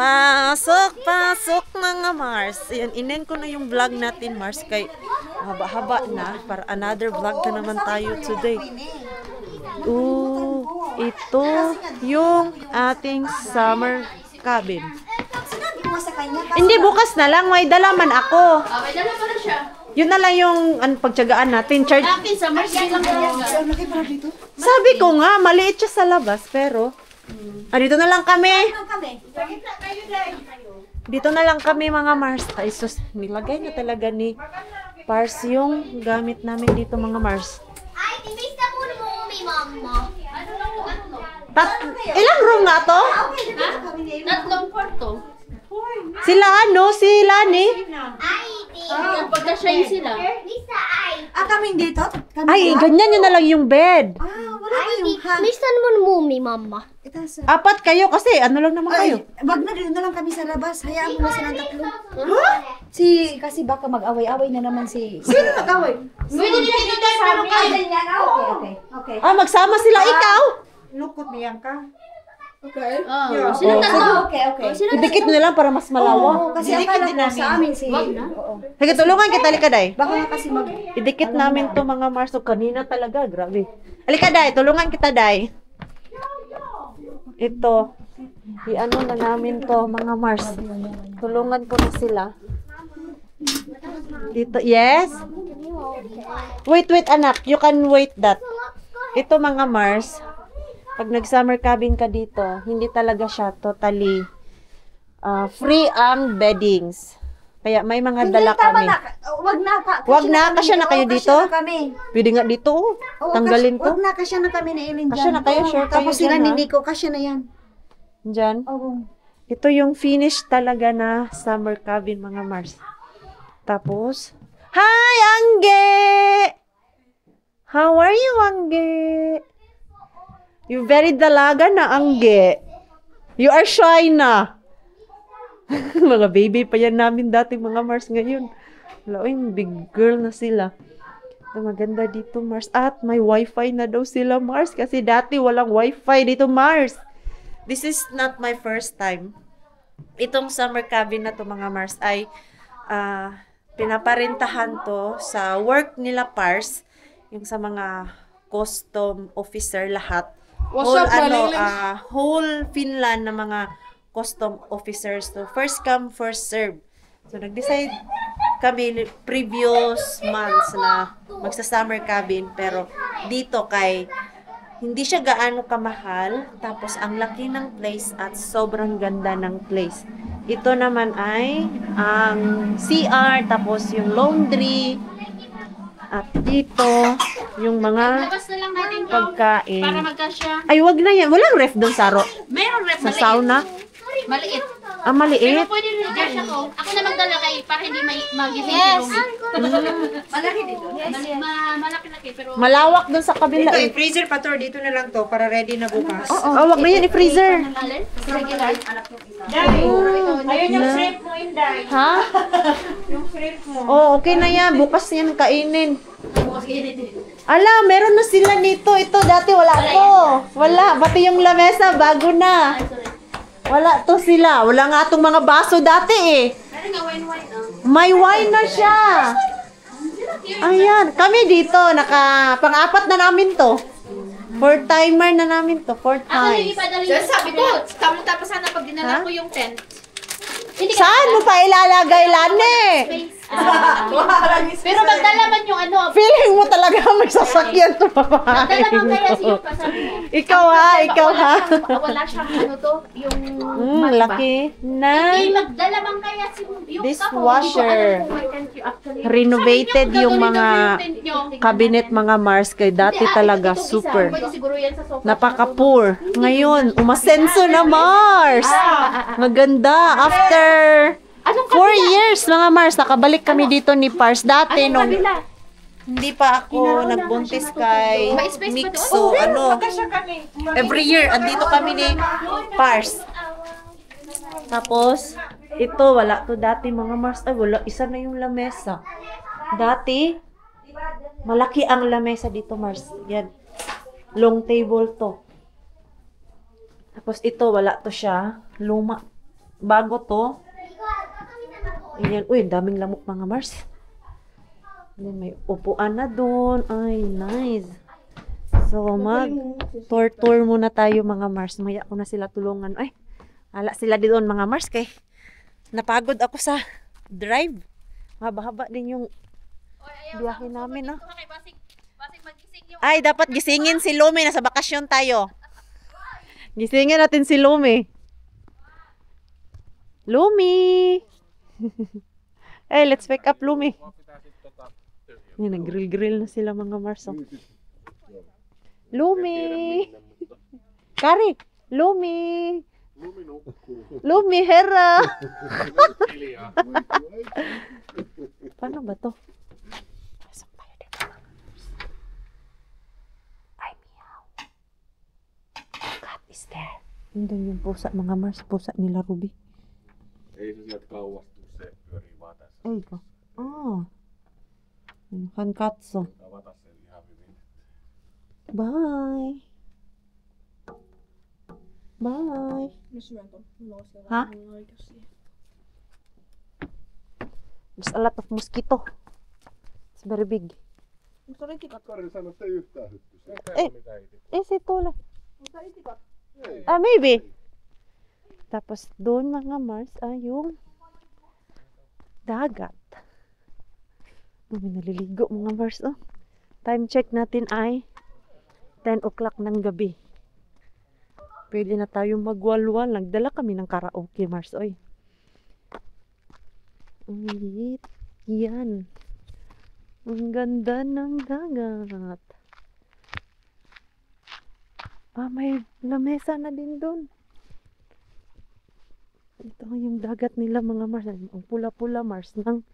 Pasok, pasok mga Mars. Ayan, inen ko na yung vlog natin, Mars. Kay haba-haba na. Para another vlog na naman tayo today. Ito yung ating summer cabin. Hindi, bukas na lang. May dalaman ako. May dala pa na siya. Yun na lang yung pagtsagaan natin. Charge. Akin, summer lang talaga. Sabi ko nga, maliit siya sa labas. Pero, dito na lang kami. Dito na lang kami mga Mars. Ay, sus, nilagay na talaga ni Pars yung gamit namin dito mga Mars. Ay, timbis na muna mo may mama. Ilang room nga to? Tatlong kwarto. Sila sila ni? Ay, Pagka-shine sila. Lisa, ay. Kaming dito? Ay, ganyan yun na lang yung bed. Wala Ay, kayong timbis na muna mo may mama. Apat kayo kasi ano lang naman kayo. Wag na, dito na lang kami sa labas. Hayaan mo na silang tatlo. Kasi baka mag-away-away na naman si... Sino mag-away? Pwede din dito tayo, pero kayo. Okay. Magsama sila ikaw. Lukot niyan ka. Sila tatlo. Okay. Idikit nyo na lang para mas malawak. Kasi akala ko sa amin si... Sige, tulungan kita, Alikaday. Baka nga kasi mag... Idikit namin to mga Mars. So, kanina talaga, grabe. Alikaday, tulungan kita, Day. Ito. I-ano na namin to, mga Mars. Tulungan ko na sila. Dito, yes? Wait, anak. You can wait that. Ito, mga Mars. Pag nag-summer cabin ka dito, hindi talaga siya totally free ang beddings. Kaya may mga dala kami. Wag na, kasya na kayo dito? Pwede nga dito. Tanggalin to. Wag na, kasya na kami ni Ellen dyan. Kasya na kayo, sure kayo Tapos sila dyan, ni ha? Nico, kasya na yan. Diyan. Ito yung finish talaga na summer cabin, mga Mars. Tapos, hi, Angge! How are you, Angge? You very dalaga na, Angge. You are shy na. Mga baby pa yan namin dati, mga Mars ngayon. Wala, big girl na sila. Ito, maganda dito, Mars. At may wifi na daw sila, Mars. Kasi dati walang wifi dito, Mars. This is not my first time. Itong summer cabin na to, mga Mars, ay pinaparentahan to sa work nila, Pars. Yung sa mga custom officer lahat. Whole Finland na mga custom officers to. First come, first serve. So, nag-decide kami previous months na magsa-summer cabin. Pero dito hindi siya gaano kamahal. Tapos, ang laki ng place at sobrang ganda ng place. Ito naman ay ang CR, tapos yung laundry. At dito, yung mga Labas na lang natin to. pagkain. Para magkasya. Ay, wag na yan. Walang ref doon, Saro. Meron rep, Sa maliit. sauna. Maliit. Pero Maliit. pwede rin kasya ko. Ako na magdala kay para hindi magising si Lumi. Malaki dito. Malaki-laki, pero... Malawak doon sa kabila. Ito, i-freezer pa to. Dito na lang to para ready na bukas. Wag na yan, i-freezer. Alin? Regular. Ayun yung shrimp mo, Inday. Ha? Yung shrimp mo. Okay na yan. Bukas yan kainin. Ala, meron na sila nito. Ito, dati wala to. Wala. Pati yung lamesa, bago na. Wala to sila. Wala nga itong mga baso dati eh. Meron nga wine-wine, May wine na siya. Ayan. Kami dito, pang-apat na namin to. Fourth timer na namin to. Fourth Ako hindi time. pa dali. Sabi ko, tapos sana pag dinala ko yung tent. Saan mo pa ilalagay, Lane? Pero magdala man yung ano. Feeling mo talaga may sasakyan to Magdala babae. man kaya siya kasama mo. Ikaw ha. Wala siyang ano to, yung Laki. Na. Hindi, magdala man kaya si yung Dishwasher. my tent you actually. Renovated yung mga cabinet, mga Mars. Kay dati talaga super. Pwede siguro yan sa sofa. Napaka-poor. Ngayon, umasenso na Mars. Maganda. After 4 years, mga Mars, nakabalik kami dito ni Pars. Dati, nung hindi pa ako nagbuntis kay Mixo, every year, andito kami ni Pars. Tapos, ito, wala to dati, mga Mars. Ay, wala, isa na yung lamesa. Dati, malaki ang lamesa dito, Mars. Yan. Long table to. Tapos ito, wala to siya. Luma. bago to. Ayan. Uy, daming lamok mga Mars. Then may upuan na doon. Ay, nice. So, mag-tour muna tayo mga Mars. Maya ko na sila tulungan. Ay, ala sila doon mga Mars kay napagod ako sa drive. Mahaba-haba din yung biyahe namin, no? Ay, dapat gisingin si Lumi. Nasa bakasyon tayo. Gisingin natin si Lumi. Lumi! Hey, let's wake up Lumi. Yan, nag-grill-grill na sila mga Mars. Oh. Lumi! Kari! Lumi! Lumi, hera! Paano ba to? Pasok tayo dito. Ay, meow. Cat is there. Nandun yung pusa, mga Mars. Pusa nila, Ruby. Ei se sieltä kauas tuu, se pyörii vaan tässä. Eikö? Hän katso. Avata sen ihan hyvin. Bye. Bye. Ha? There's a lot of mosquito. It's very big. Kari sano, että ei yhtään hytty. Se ei Ei. täällä mitään iti. Eh, si Tula. Ei. Maybe. Tapos doon mga Mars ay yung dagat. May naliligo mga Mars. Oh. Time check natin ay 10 o'clock ng gabi. Pwede na tayo magwalwal. Nagdala kami ng karaoke Mars. Oy. Ang liit. Yan. Ang ganda ng dagat. May lamesa na din doon. Ito yung dagat nila mga Mars. Ang pula-pula Mars ng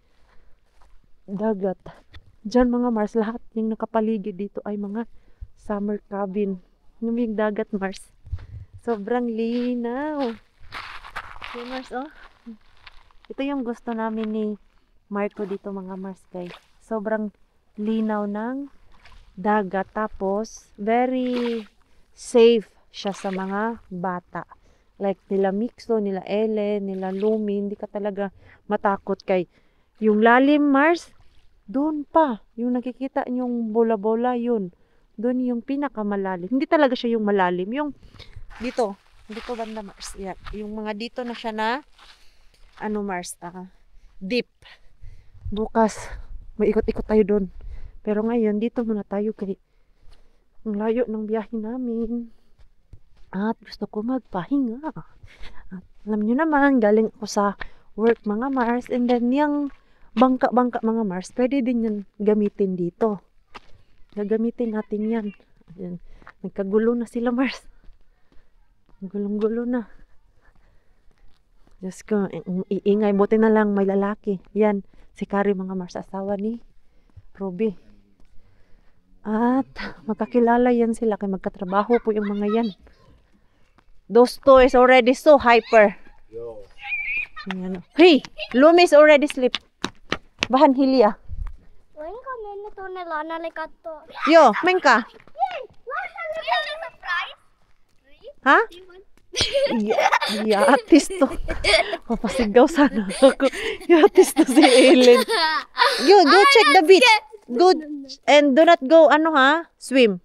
dagat. Diyan mga Mars, lahat yung nakapaligid dito ay mga summer cabin. Yung dagat Mars. Sobrang linaw. Okay Mars, oh. Ito yung gusto namin ni Marco dito mga Mars kay. Sobrang linaw ng dagat. Tapos, very safe siya sa mga bata. Like nila Mixo, nila Ellen, nila Lumi, hindi ka talaga matakot kay yung lalim Mars, doon pa. Yung nakikita yung bola-bola yun. Doon yung pinakamalalim. Hindi talaga siya yung malalim. Yung dito banda Mars. Yan. Yung mga dito na siya na Mars, deep. Bukas, may ikot-ikot tayo doon. Pero ngayon, dito muna tayo kay ang layo ng biyahe namin. At gusto ko magpahinga. At alam nyo naman, galing ako sa work mga Mars. And then yung bangka-bangka mga Mars, pwede din yan gamitin dito. Gagamitin natin yan. Ayan. Nagkagulo na sila Mars. Gulong-gulo na. Diyos ko, iingay. Buti na lang may lalaki. Yan, si Kari mga Mars, asawa ni Ruby. At magkakilala yan sila kay magkatrabaho po yung mga yan. Those two is already so hyper. Joo. Ayan. Hey, Lumi is already sleep. Bahan Hilya. Voinko mennä tuonne Lanalle katsoa? Yo, menka. Surprise! Ha? Yatis to. Papasigaw sana ako. Yatis to si Ellen. Yo, go check the beach. Go and do not go swim.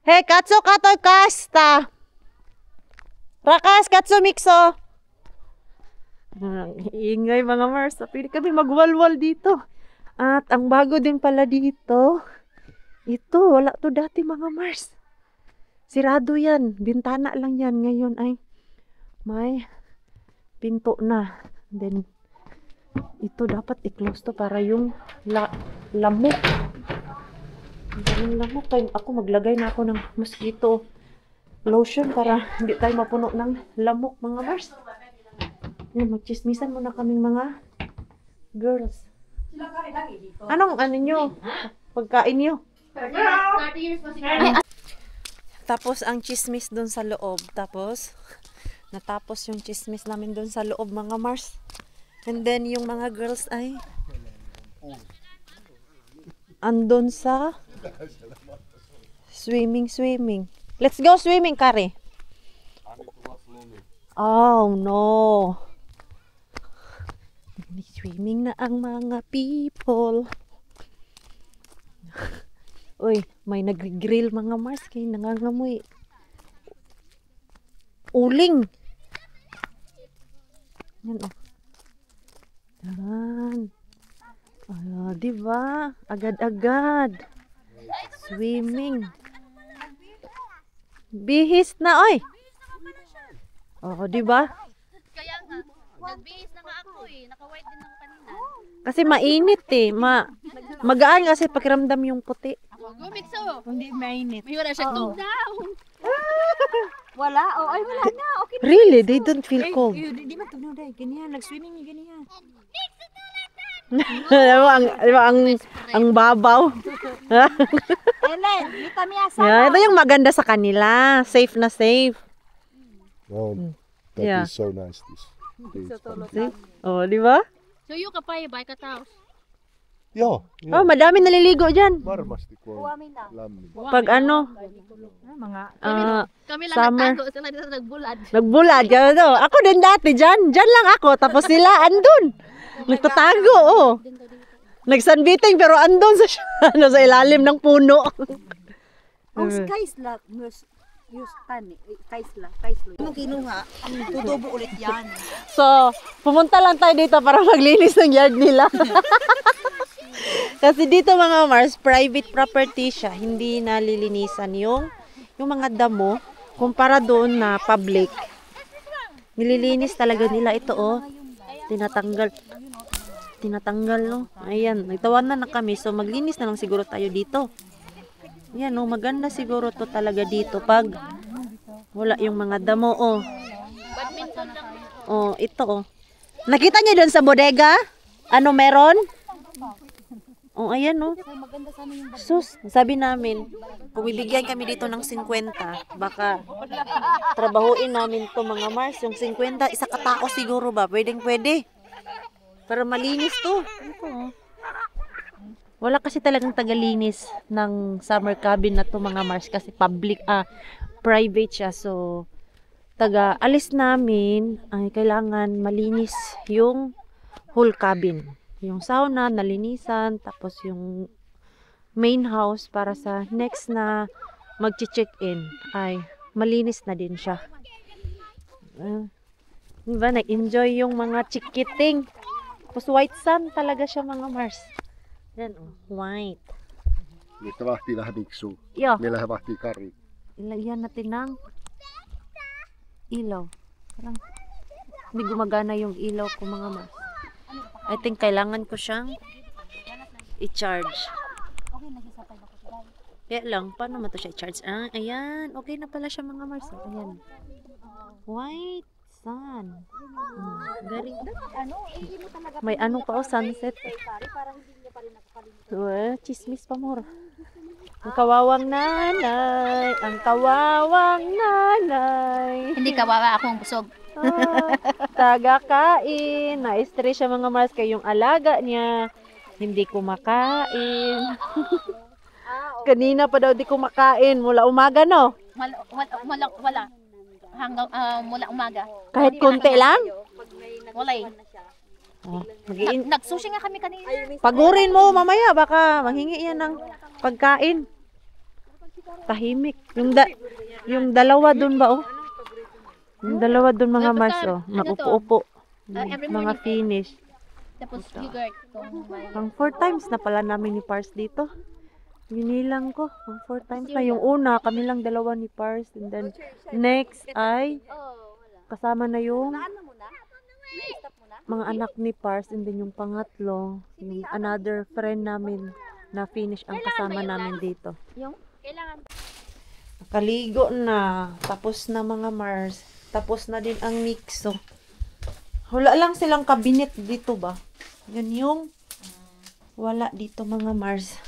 Hey, katso katoy kasta. Rakas katso Mixo. Ingay mga Mars. Pwede kami magwalwal dito. At ang bago din pala dito, ito, wala to dati mga Mars. Sirado yan. Bintana lang yan. Ngayon ay may pinto na. Then, ito dapat i-close to para yung lamok. Ang lamok. Ako maglagay na ako ng mosquito lotion para hindi tayo mapuno ng lamok mga Mars. Magchismisan muna kaming mga girls. Anong nyo? Pagkain nyo? 30 years pa si Tapos ang chismis doon sa loob. Tapos natapos yung chismis namin doon sa loob mga Mars. And then yung mga girls ay andon sa swimming. Let's go swimming, Kari. Oh no. Swimming na ang mga people. Uy, may nagri-grill mga Mars kay nangangamoy. Uling. Yan oh. Yan. Di ba? Agad-agad. Swimming. Bihis na, oy. Oh, di ba? Kaya nga, nagbihis na nga ako eh. Naka-white din ako kanina. Kasi mainit eh. Magaan kasi pakiramdam yung puti. Gumit so. Hindi mainit. May wala siya down. Wala? Oh, ay wala na. Okay. Really? They don't feel cold. Di man tunog day. Ganyan, nag-swimming ni ganyan. ang babaw. Ellen, kita mi asa. Yeah, ito yung maganda sa kanila. Safe na safe. Oh, that Yeah. is so nice. This. See? Oh, di ba? So yung kapay, bike at house. Joo, Oh, madami naliligo dyan. varmasti kun on Kuwamin na. lämmin. Pag ano, Mga Kami lang Summer. nagtago, sila dito nagbulad. nagbulad. Yan, oh. Ako din dati dyan. Dyan lang ako. Tapos sila andun. Nagtatago, oh. Nagsunbeating pero andun sa, sa ilalim ng puno. Oh, kaisla. Tani. Kaisla. Anong kinuha? Tutubo ulit yan. So, pumunta lang tayo dito para maglinis ng yard nila. Kasi dito mga Mars, private property siya. Hindi nalilinisan yung mga damo kumpara doon na public. Nililinis talaga nila ito, oh. Tinatanggal, no. Ayan, nagtawanan na kami. So, maglinis na lang siguro tayo dito. Ayan, oh, maganda siguro to talaga dito pag wala yung mga damo, oh. Oh, ito, oh. Nakita niyo doon sa bodega? Ano meron? Oh, ayan, oh. Sus, sabi namin, kung bibigyan kami dito ng 50, baka trabahuin namin to mga Mars. Yung 50, isa katao siguro ba? Pwede. Para malinis to. Ito, oh. Wala kasi talagang tagalinis ng summer cabin na to mga Mars kasi private siya. So, alis namin ay kailangan malinis yung whole cabin. Yung sauna, nalinisan, tapos yung main house para sa next na mag-check-in ay malinis na din siya. Diba, nag-enjoy yung mga chikiting. Tapos white sand talaga siya mga Mars. Yan, oh, white. Niitä vahtii vähän miksuu. Yo, Meillähän vahtii Kari. ilagyan natin ng ilaw. Parang hindi gumagana yung ilaw ko mga Mars. I think kailangan ko siyang i-charge. Kaya lang, paano mo to siya i-charge? Ah, ayan. Okay na pala siya mga Mars. Ayan. White sun. Very may ano pa oh, sunset. Chismis pa more. Ang kawawang nanay. Ang kawawang nanay. Hindi kawawa akong busog. Tagakain. Na-stress siya mga Mars kay yung alaga niya. Hindi kumakain. Kanina pa daw di kumakain. Mula umaga, no? Wala. Hanggang mula umaga. Kahit konti lang? Wala eh. Oh, Nagsushi nga kami kanina. pagurin mo mamaya. Baka manghingi yan ng pagkain. Tahimik. Yung dalawa dun ba, oh? Yung dalawa dun mga Mars, oh. Naupo-upo. Every Mga morning. finish. Tapos yogurt. Ang 4 times na pala namin ni Pars dito. Ginilang ko. Ang 4 times na. Yung una, kami lang dalawa ni Pars. And then, next ay kasama na yung mga anak ni Pars. And then yung pangatlo, yung another friend namin na finish ang kasama namin dito. Nakaligo na. Tapos na mga Mars. Tapos na din ang mixo. Wala lang silang kabinet dito ba? Yun yung wala dito mga Mars.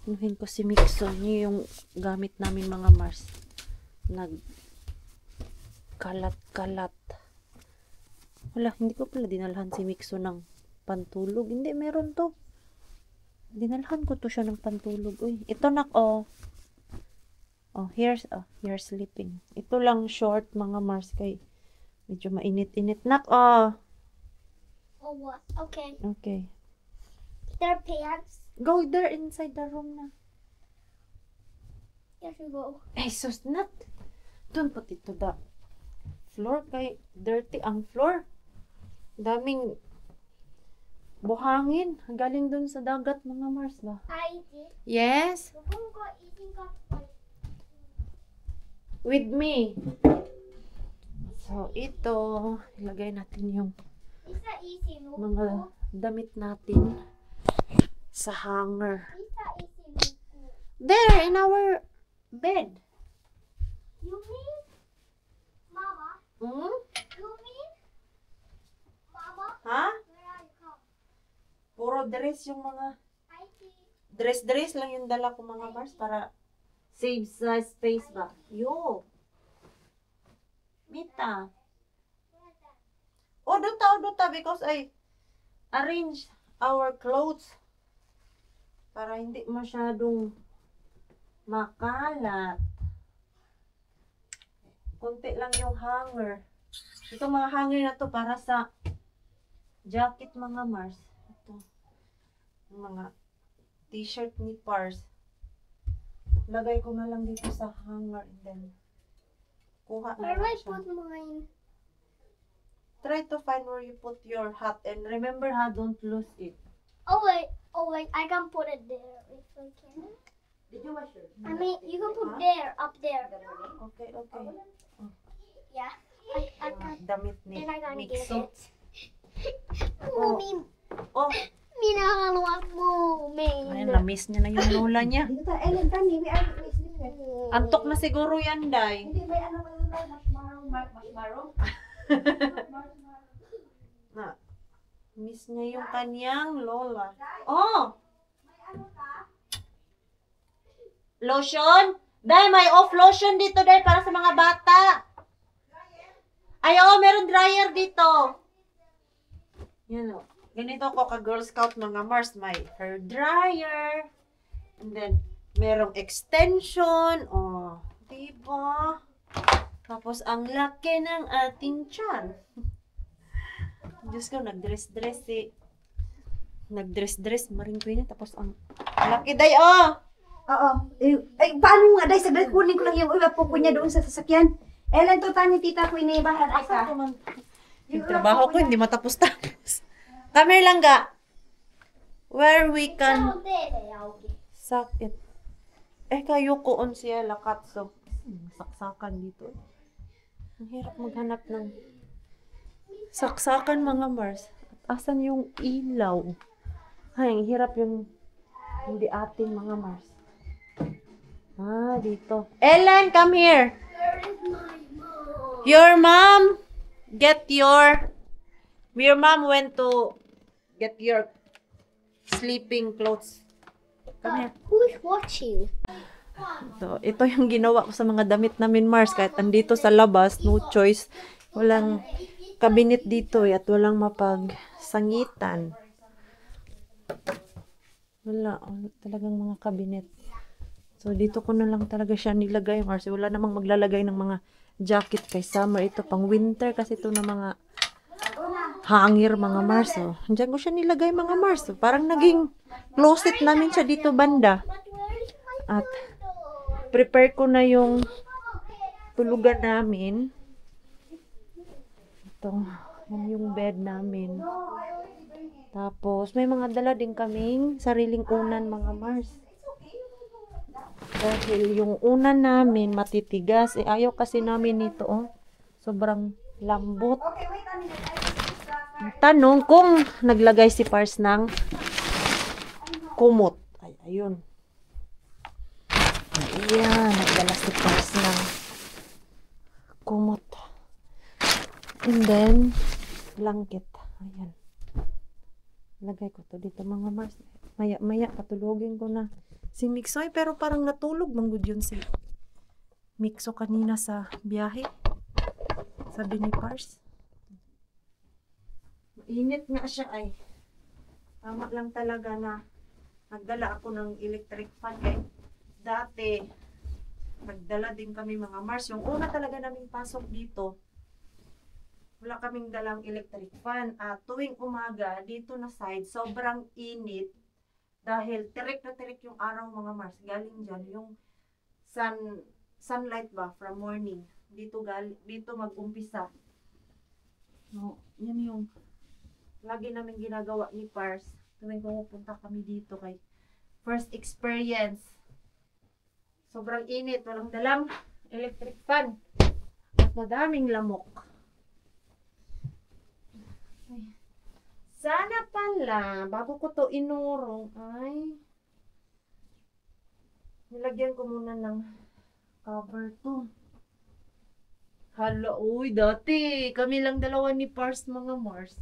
Pinuhin ko si Mixo. Yun yung gamit namin mga Mars. Nagkalat-kalat. Wala, hindi ko pala dinalhan si Mixo ng pantulog. Hindi, meron to. Dinalhan ko to siya ng pantulog. Uy, ito nak, oh. You're sleeping. Ito lang short, mga Mars, kay medyo mainit-init. Nak, oh. Oh, what? Okay. Okay. Their pants. Go there inside the room na. Here you go. Ay, sus, not. Don't put it to the floor, kay dirty ang floor. Daming buhangin. Galing dun sa dagat, mga Mars ba? I did. Yes? Before we go eating up. With me. So, ito. Ilagay natin yung It's not easy, no? mga damit natin sa hanger. It's not easy, no? There, in our bed. You mean, Mama? Hmm? You mean, Mama? Ha? Where are you from? Puro dress yung mga I see. dress lang yung dala ko, mga Mars, para save sa space ba. Yo. Mita. Oduta, because I arrange our clothes para hindi masyadong makalat. Konti lang yung hanger. Itong mga hanger na to para sa jacket, mga Mars. Ito. Yung mga t-shirt ni Pars. Lagay ko na lang dito sa hanger and then kuha na Where lang do I siya. put mine? Try to find where you put your hat and remember, ha, don't lose it. Oh wait, I can put it there if I can. Did you wash it? I mean, you can put there, up there. Okay. Yeah. I can. Damit ni Then I gotta get Mixo. it. Mommy, Oh, minakaluwag mo, ay, man. na-miss niya na yung lola niya. Dito ta, Ellen, kani, we are listening. Antok na siguro yan, Day. Hindi, may ano ba yun, marshmallow? Na, miss niya yung kanyang lola. Oh! Lotion? Day, may off lotion dito, Day, para sa mga bata. Ay, oo, meron dryer dito. Yan o. Ganito ako ka-Girl Scout, mga Mars. May hair dryer. And then, merong extension. Oh, diba? Tapos, ang laki ng ating tiyan. Diyos ko, nag-dress-dress eh. Nag-dress-dress, maring ko yun. Tapos, ang laki, Day, oh! Oo. Ay, paano nga, dahil saglit kunin ko lang yung uwapo ko niya doon sa sasakyan. Ellen, to tani tita ko inibahan ay ka. Yung trabaho ko, hindi matapos-tapos. Come here lang ga. Where we can suck it. Kayo ko on siya lakat. So, saksakan dito. Ang hirap maghanap ng saksakan, mga Mars. At asan yung ilaw? Ay, ang hirap yung hindi atin, mga Mars. Ah, dito. Ellen, come here. Your mom went to get your sleeping clothes. Come here. Who's watching? Ito yung ginawa ko sa mga damit namin, Mars. Kahit andito sa labas, no choice. Walang kabinet dito at walang mapagsangitan. Wala talagang mga kabinet. So, dito ko na lang talaga siya nilagay, Mars. Wala namang maglalagay ng mga jacket kay summer. Ito pang winter kasi ito na mga hangir, mga Mars. Oh. Diyan ko siya nilagay, mga Mars. Oh. Parang naging closet namin siya dito banda. At prepare ko na yung tulugan namin. Ito, yan yung bed namin. Tapos, may mga dala din kaming sariling unan, mga Mars. Dahil yung unan namin matitigas. Ayaw kasi namin nito, oh. Sobrang lambot. Tanong kung naglagay si Pars ng kumot. Ay, ayun. Ayan, nagdala si Pars ng kumot. And then, blanket. Ayan. Lagay ko to dito, mga Mars. Maya, patulogin ko na si Mixoy, pero parang natulog manggod yun si Mixo kanina sa biyahe. Sabi ni Pars. Init nga siya ay. Tama lang talaga na nagdala ako ng electric fan. Dati, Nagdala din kami mga Mars. Yung una talaga naming pasok dito, wala kaming dalang electric fan. Tuwing umaga, dito na side, sobrang init. Dahil tirik na tirik yung araw mga Mars. Galing dyan, yung sunlight ba, from morning. Dito mag-umpisa. No, yan yung lagi namin ginagawa ni Pars. Tuwing pupunta kami dito kay first experience. Sobrang init, walang dalang electric fan. At madaming lamok. Ay. Sana pala, bago ko to inurong, ay nilagyan ko muna ng cover to. Hala, uy, dati kami lang dalawa ni Pars mga Mars.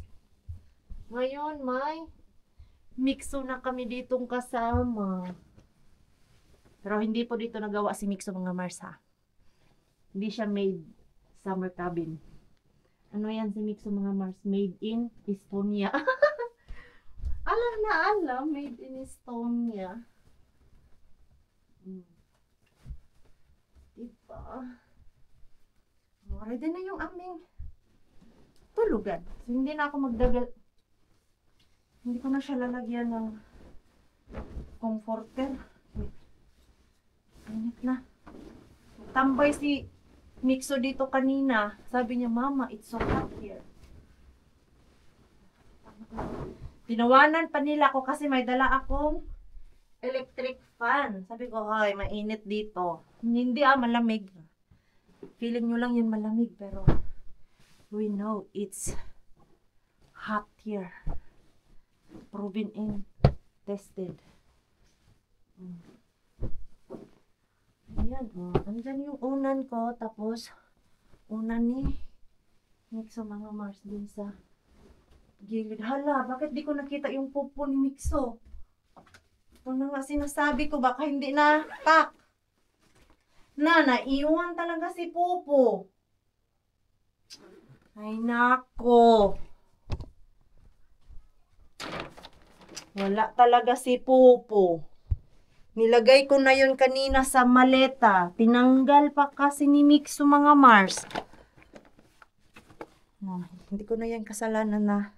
Ngayon, may Mixo na kami ditong kasama. Pero hindi po dito nagawa si Mixo mga Mars ha. Hindi siya made summer cabin. Ano yan si Mixo mga Mars? Made in Estonia. Alam na alam, made in Estonia. Diba? Ready na yung aming tulugan. So, hindi na ako magdagal. Hindi ko na siya lalagyan ng comforter. Init na. Tambay si Mixo dito kanina. Sabi niya, Mama, it's so hot here. Tinawanan pa nila ako kasi may dala akong electric fan. Sabi ko, ay, mainit dito. Hindi malamig. Feeling nyo lang yun malamig, pero we know it's hot here. Proven and tested. Ayan, andyan yung unan ko, tapos unan ni Mixo mga Mars din sa gilid. Hala, bakit di ko nakita yung pupo ni Mixo? Ito na nga sinasabi ko, baka hindi na pack. Naiwan talaga si Popo. Ay, nako. Wala talaga si Popo. Nilagay ko na yun kanina sa maleta. Tinanggal pa kasi ni Mixo mga Mars. Hindi ko na yan kasalanan na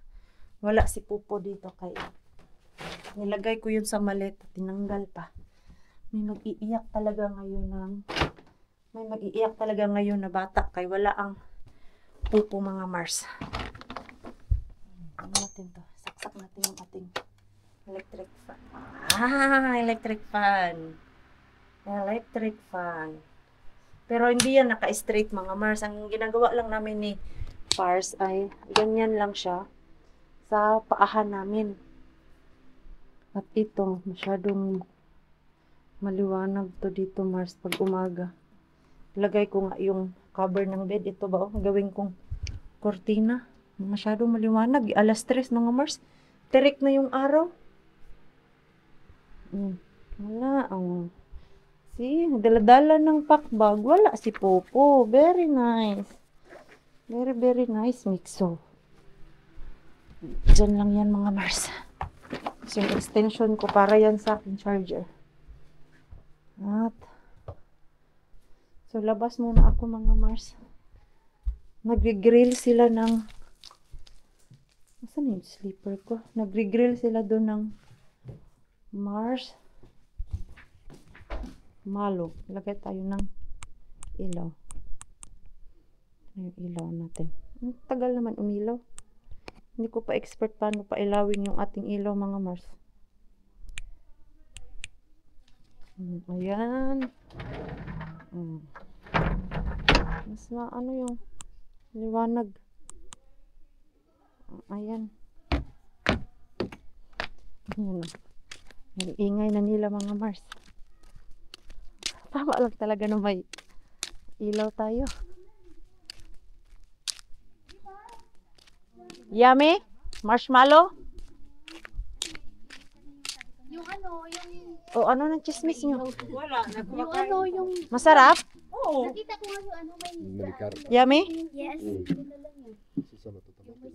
wala si Popo dito kay nilagay ko yun sa maleta. Tinanggal pa. May mag-iiyak talaga ngayon na bata kay wala ang Popo mga Mars. Ano natin to? Saksak natin yung ating electric fan. Electric fan. Electric fan. Pero hindi yan naka-straight mga Mars. Ang ginagawa lang namin ni Pars ay ganyan lang siya sa paahan namin. At ito, masyadong maliwanag to dito Mars pag umaga. Lagay ko nga yung cover ng bed. Ito ba? Gawin kong kortina. Masyadong maliwanag. Alas 3 mga Mars. Tirik na yung araw. Wala. See, dala-dala ng packbag. Wala si Popo. Very nice. Very, very nice, Mixo. Diyan lang yan mga Mars. So, yung extension ko para yan sa aking charger. At so, labas muna ako mga Mars. Nagre-grill sila ng asan yung sleeper ko? Nagre-grill sila doon ng Mars malo. Lagay tayo ng ilaw. Yung ilaw natin. Ang tagal naman umilaw. Hindi ko pa expert paano pa ilawin yung ating ilaw mga Mars. Ayan. Mas ano yung liwanag. Ayan. Ayan. Ingay na nila mga Mars. Tama lang talaga na may ilaw tayo. Yummy? Marshmallow? Yung ano, yung... O ano ng chismis nyo? Wala. Yung ano, yung... Masarap? Oo. Nakita ko nga yung ano, may... Yummy? Yes.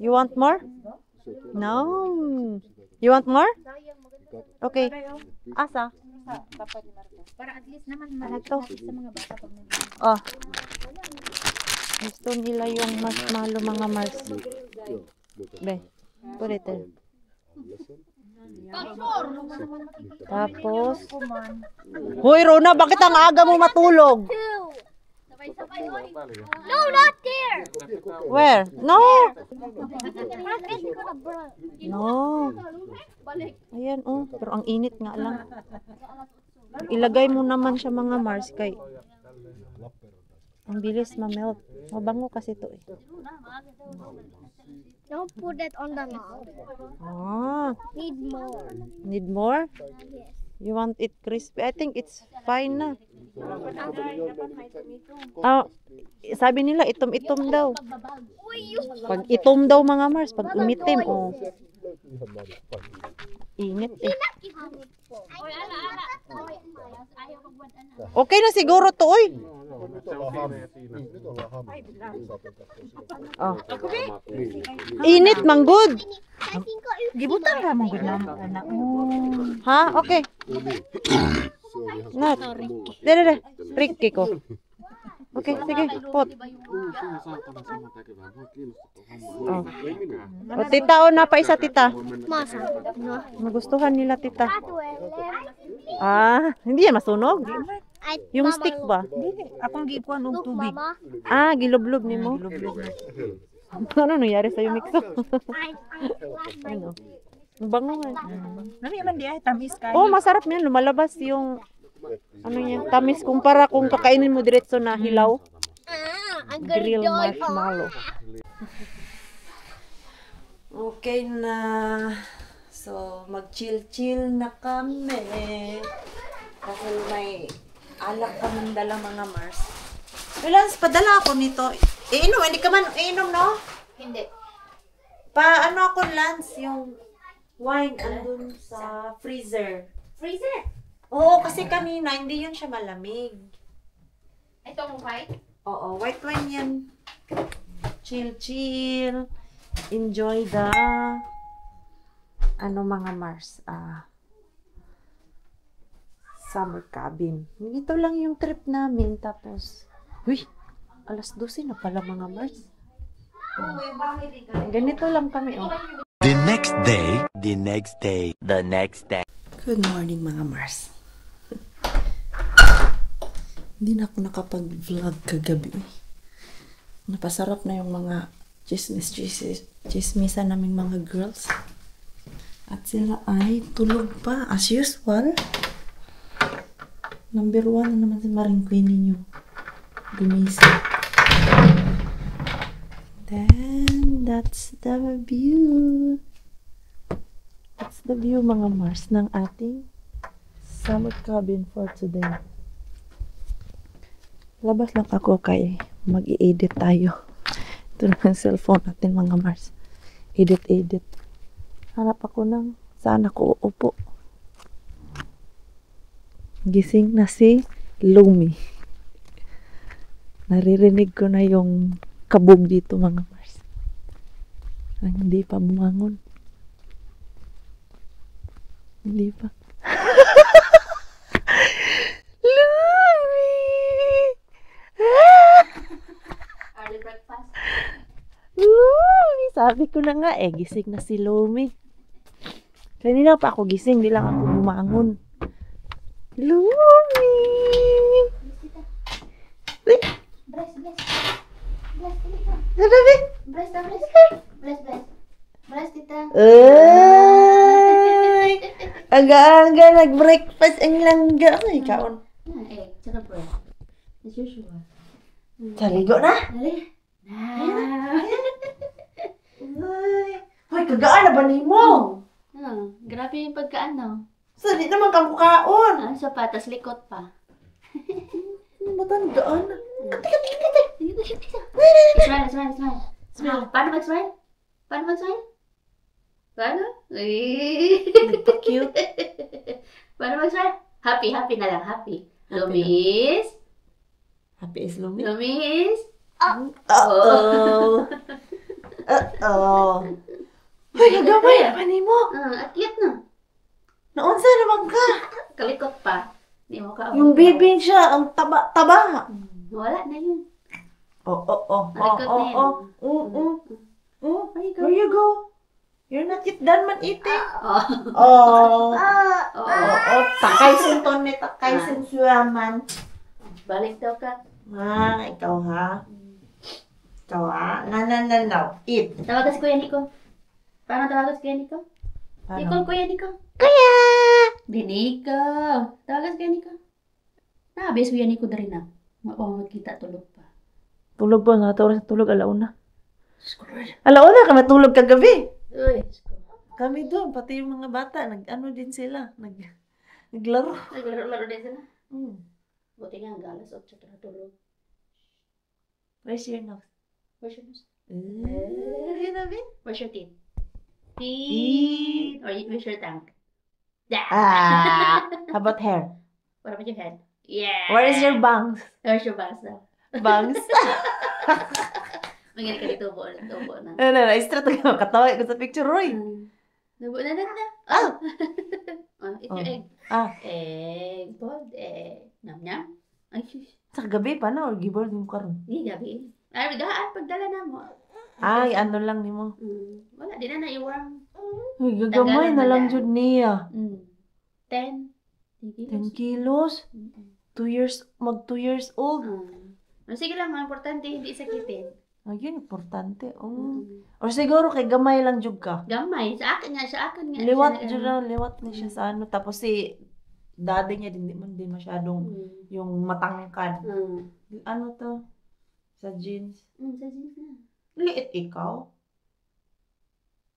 You want more? No. You want more? Okay. Asa? Para at least naman Ano to? sa mga bata pag Oh. Gusto nila yung marshmallow mga Mars. Be, put it there. Tapos, Hoy, Rona, bakit ang aga mo matulog? No, not there. Where? No! It's gonna burn. No. Ayan, oh. Pero ang init nga lang. Ilagay mo naman siya mga Mars kay ang bilis ma-melt. Mabango kasi to eh. Don't put it on the mouth. Ah, Need more. need more? You want it crispy? I think it's fine na. Ah, sabi nila itom-itom daw. Pag itom daw mga Mars, pag umitim, oh. Init eh. Okay na siguro to, oy. Oh. Init, manggod. Gibutan ka mong gud na anak mo. Ha? Okay. Not. Dere. Tricky ko. Okay, sige. Pot. Oh. O, tita, o, napa isa, tita. Masa. No. Magustuhan nila, tita. That way. Ah, hindi yan masunog. Yung Mama, stick look. ba? Akong gipuan og Look, tubig. Mama. Ah, gilublob ni mo. Ano nangyari sa'yo, Mixo? Ano? Ang bango nga. Nami man di ay tamis kay. Oh, masarap yan. Lumalabas yung ano yan, tamis kumpara kung kakainin mo diretso na hilaw. I'm gonna Grill die. marshmallow. Okay na. So, mag-chill-chill na kami. Kasi may alak kaming dala mga Mars. Lance, padala ako nito. Iinom, hindi ka man iinom, no? Hindi. Paano ako, Lance, yung wine andun sa freezer. Freezer. Oo, kasi kanina, hindi yun siya malamig. Itong white. Oo, white wine yan. Chill. Enjoy the ano mga Mars, summer cabin. Ito lang yung trip namin. Tapos, alas 12 na pala mga Mars. Ganito lang kami, oh. The next day. Good morning mga Mars. Hindi na ako nakapag-vlog kagabi. Napasarap na yung mga chismisan naming mga girls. At sila ay tulog pa as usual. Number 1 na naman si Maring Queen ninyo. Gumising. Then, that's the view. That's the view mga Mars ng ating summer cabin for today. Labas lang ako kay mag-i-edit tayo. Ito na yung cellphone natin mga Mars. Edit. Hanap ako ng saan ako uupo. Gising na si Lumi. Naririnig ko na yung kabog dito mga Mars. Ang hindi pa bumangon. Hindi pa. Lumi! Early breakfast. Lumi! Sabi ko na nga gising na si Lumi. Kanina pa ako gising, di lang ako bumangon. Lumi! Bless, tita. Ay! Aga-aga nag-breakfast ang langga. Ay, kaon. Egg, tsaka bread. As usual. Saligo na? Dali. Ay! Hoy, kagaan na ba ni mo? Grabe yung pagkaano. Sali naman kang kaon. Ang sapatas, likot pa. Matandaan na. Smile. Paano mag-smile? Paano? Cute. Paano mag-smile? Happy na lang, happy. Lumis. Happy is Lumi? Lumis. Uh-oh. Hoy, nagamay naman ni mo. At cute no. Naunsa naman ka? Kalikot pa. ka. Yung baby siya, ang taba. Wala na yun. Oh. Malikot na yun. Where you go? You're not yet done man eating. Oh. Takay sin to ni takay sin suyaman. Balik daw ka. Ikaw ha? Ikaw ha? No. Eat. Tawag ka si Kuya Nico. Paano tawag ka si Kuya Nico? Nico, Kuya Nico. Di Nico. Tawag ka si Kuya Nico. Nabes Kuya Nico na rin na. Magkita tulog pa. Tulog ba nga? Oras na tulog, alauna. Alauna ka matulog kagabi. Uy. Kami doon, pati yung mga bata, nag-ano din sila. Naglaro. Naglaro-laro din sila. Buti nga, alas 8 na tulog. Where's your nose? Where's your nose? Sinabi? Where's your teeth? Teeth. Or where's your tongue? How about hair? What about your head? Yeah. Where is your bangs? Where's your bangs daw? Bangs? Mangyari ka dito, tubo na. Extra to ka. Katawa ko sa picture, Roy. Tubo na. Ah! Eat your egg. Egg, boiled egg. Nyam. Ay, shush. Sa gabi pa na, or gibol din mo karon. Hindi, gabi. Ay, gahaan, pagdala na mo. Ay, ano lang ni mo. Wala, di na naiwang. Ay, gagamay na lang Tagalog jud niya. 10. 10 kilos? 2 years, mag 2 years old. Sige lang, mga importante, hindi sakitin. Ayun, importante. Or siguro kay gamay lang jud ka. Gamay, sa akin nga. Liwat jud na, liwat na siya sa ano. Tapos si daddy niya din masyadong yung matangkad. Ano to? Sa jeans. Sa jeans na. Liit ikaw?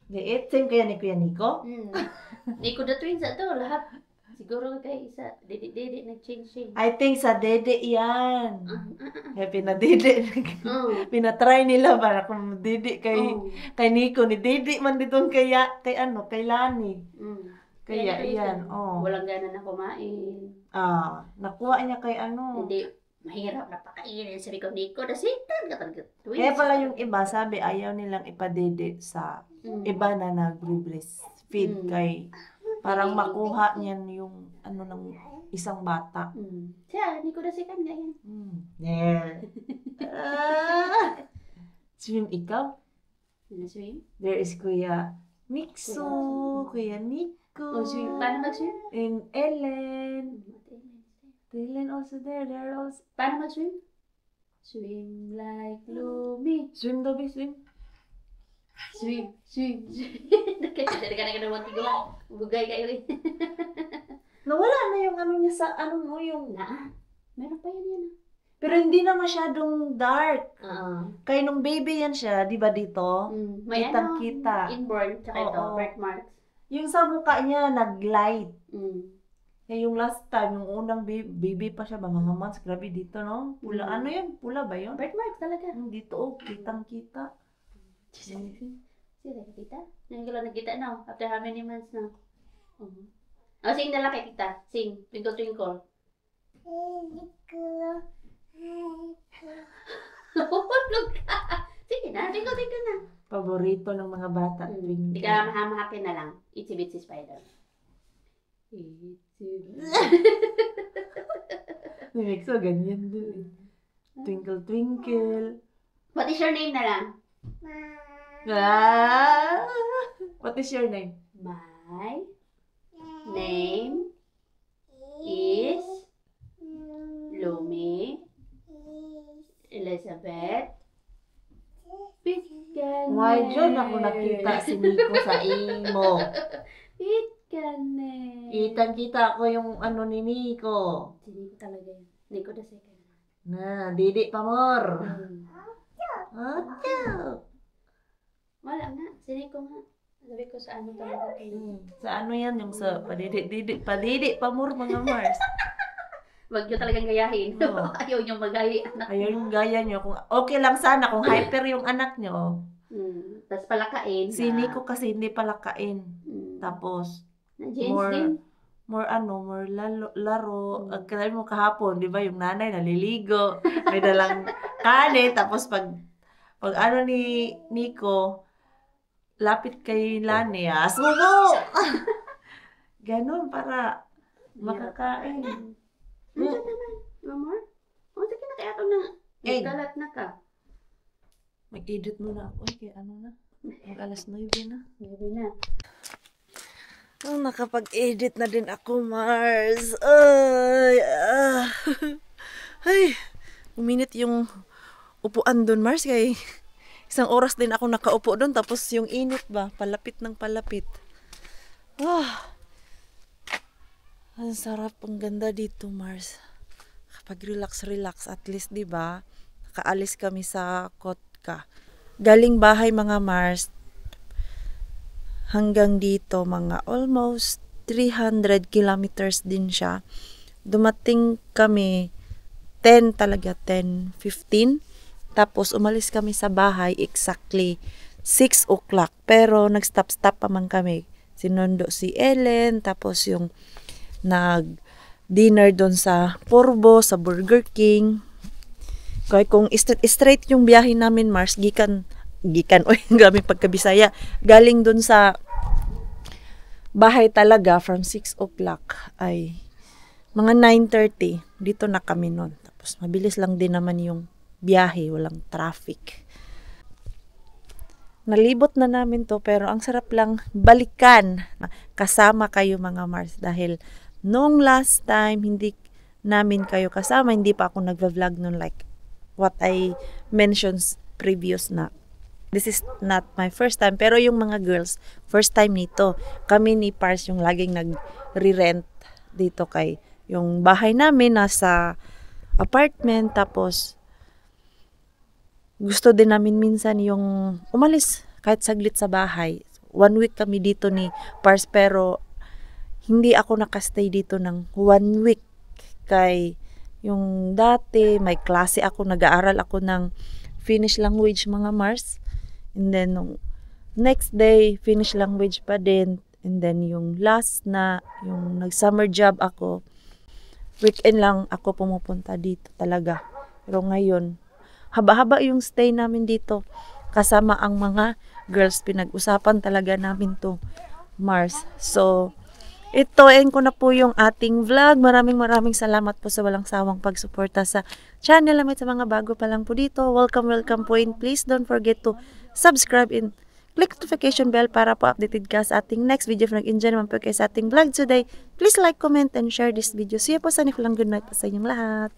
Liit? Same kaya ni Kuya Nico? Nico the twins to, lahat. Siguro kay isa, dede nag-change. I think sa dede yan. Pinadede. Pinatry nila para kung dede kay Nico. Ni dede man dito kay Lani. Kaya yan. Walang gana na kumain. Nakuha niya kay Hindi, mahirap na pakainin. Sabi ko, Nico, nasitan ka talaga. Kaya pala yung iba, sabi, ayaw nilang ipadede sa iba na nag-breastfeed kay parang makuha niyan yung ano ng isang bata. Siya, Nico, nasikan nga yan. There. Swim ikaw? Swim? There is Kuya Mixo, Kuya Nico. Swim. Paano mag-swim? And Ellen. Ellen also there. They're also... Paano mag-swim? Swim like Lumi. Swim daw, swim. Swim. Dari ka na naman tigawa. Bugay kayo eh. Nawala na yung ano niya sa ano mo yung... Meron pa yan. Pero hindi na masyadong dark. Kaya nung baby yan siya, di ba dito? May Kitang-kita. Inborn, tsaka ito, birthmarks. Yung sa mukha niya, nag-light. Kaya yung last time, yung unang baby pa siya, mga months, grabe dito, no? Pula, ano yun? Pula ba yun? Birthmarks talaga. Dito, kitang-kita. Sila kita? Ngayon ko lang nagkita na. After how many months na? Sing na lang kay kita. Sing. Twinkle, twinkle. Hulog ka. Sige na. Twinkle, twinkle na. Paborito ng mga bata. Hindi ka mahamahakin na lang. Itsy bitsy spider. Mimik so ganyan din. Twinkle, twinkle. What is your name na lang? What is your name? My name is Lumi Elizabeth Pitcairn. Why, John, ako nakita si Nico sa imo. Pitcairn. Kitang-kita ko yung ano ni Nico. Si Nico talaga yun. Nico the second. Na, didi pa more. Wala nga. Si Nico nga. Sabi ko sa ano talaga. Sa ano yan? Yung sa padidi pa more mga Mars. Wag nyo talagang gayahin. Ayaw nyo magayi anak nyo. Ayaw yung gaya nyo. Kung, okay lang sana kung hyper yung anak nyo. Tapos palakain. Si Nico kasi hindi palakain. Tapos, more laro. Kasi mo kahapon, di ba, yung nanay naliligo, may dalang kanin, tapos pag ano ni Nico, lapit kay Lani, sumo! Ganon, para makakain. Nandiyan naman. One more? O, sige na kaya ito na. Egg. Kalat na ka. Mag-edit muna ako. Okay, ano na? Mag-alas 9 na. Baby na. Oh, nakapag-edit na din ako, Mars. Ay, ay, uminit yung upuan doon, Mars. Kay isang oras din ako nakaupo doon. Tapos yung init ba, palapit ng palapit. Ang sarap, ang ganda dito, Mars. Kapag relax, at least, di ba? Nakaalis kami sa Kotka. Galing bahay, mga Mars, hanggang dito, mga almost 300 kilometers din siya. Dumating kami 10:15. Tapos umalis kami sa bahay exactly 6 o'clock. Pero nag-stop pa man kami. Sinundo si Ellen, tapos yung nag-dinner doon sa Porbo, sa Burger King. Kaya kung straight yung biyahe namin, Mars, gikan, oy, grabe pagkabisaya. Galing dun sa bahay talaga from 6 o'clock ay mga 9:30. Dito na kami nun. Tapos mabilis lang din naman yung biyahe, walang traffic. Nalibot na namin to, pero ang sarap lang balikan kasama kayo, mga Mars, dahil nung last time hindi namin kayo kasama, hindi pa ako nagva-vlog nun like what I mentioned previous na. This is not my first time, pero yung mga girls, first time nito. Kami ni Pars yung laging nag-re-rent dito kay yung bahay namin nasa apartment, tapos gusto din namin minsan yung umalis kahit saglit sa bahay. 1 week kami dito ni Pars, pero hindi ako nakastay dito ng 1 week kay yung dati may klase ako, nag-aaral ako ng Finnish language, mga Mars. And then nung next day, Finnish language pa din. And then yung last na, yung nag-summer job ako, weekend lang ako pumupunta dito talaga. Pero ngayon, haba-haba yung stay namin dito. Kasama ang mga girls, pinag-usapan talaga namin to, Mars. So, ito, end ko na po yung ating vlog. Maraming salamat po sa walang sawang pagsuporta sa channel namin. Sa mga bago pa lang po dito, welcome po, and please don't forget to subscribe and click notification bell para po updated ka sa ating next video. If nag-enjoy naman po kayo sa ating vlog today, please like, comment, and share this video. See you po sa next vlog. Good night po sa inyong lahat.